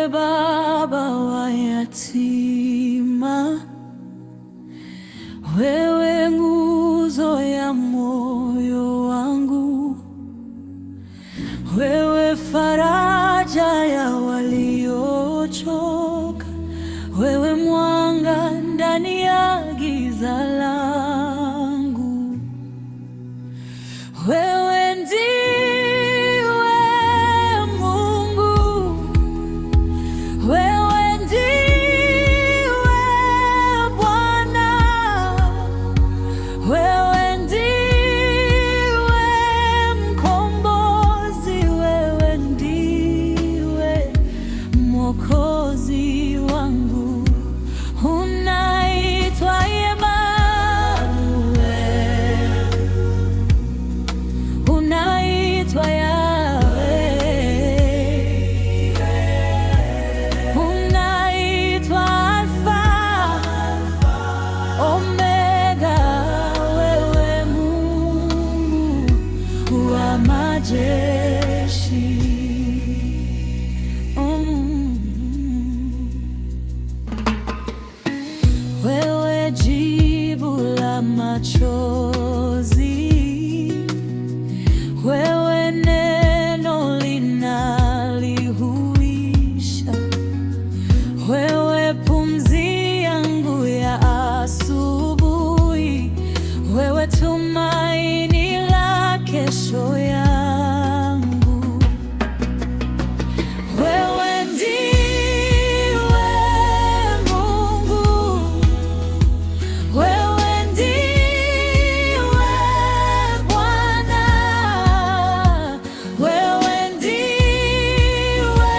Baba wa yatima, wewe nguzo ya moyo wangu, wewe faraja ya waliochoka, wewe mwanga ndani ya giza langu, wewe ndiwe Mungu, wewe ndiwe Bwana, wewe ndiwe mkombozi, wewe ndiwe Mwokozi wangu. Unaitwa Emmanuel, unaitwa Yahweh, unaitwa Alfa Omega, wewe Mungu wa majeshi. Wewe jibu la machozi, wewe neno linalihuisha, wewe pumzi yangu ya asubuhi, wewe tumaini la kesho yangu. Wewe ndiwe Mungu, wewe ndiwe Bwana, wewe ndiwe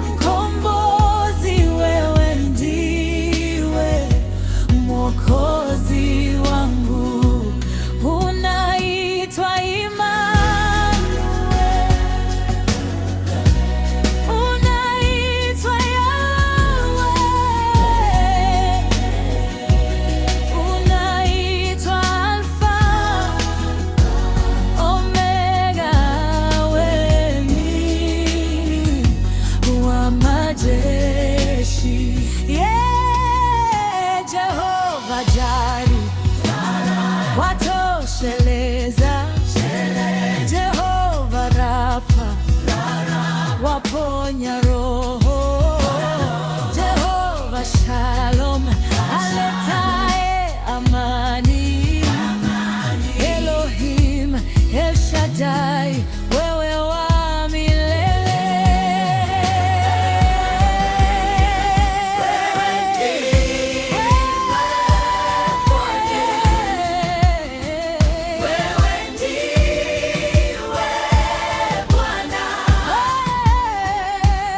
mkombozi, wewe ndiwe Mwokozi wangu. Unaitwa Emmanuel, unaitwa Yahweh, unaitwa Alfa Omega, wewe Mungu wa majeshi. Yeah, Jehova Jari, watosheleza. Jehova Rafa, waponya roho. Jehova Shalom, aletaye amani. Elohim El Shaddai, wewe wa milele. Wewe ndiwe Bwana,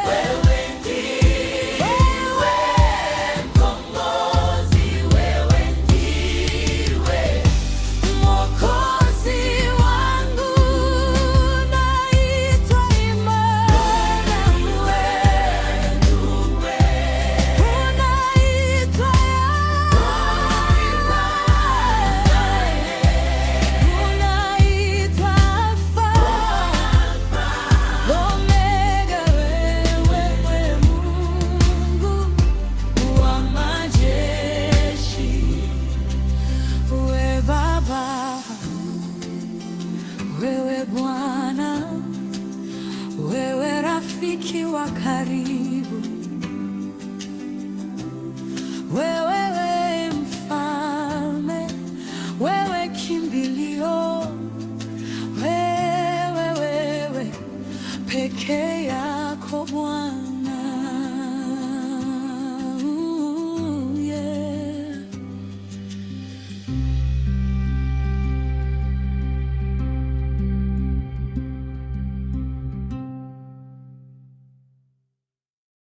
wewe ndiwe mkombozi, wewe ndiwe Mwokozi wangu. Naitwa Emmanuel, unaitwa unaitwa Alfa Omega, wewe Mungu wa majeshi. Wewe Baba, wewe Bwana, wewe rafiki wa karibu, wewe mfalme, wewe kimbilio, wewe pekee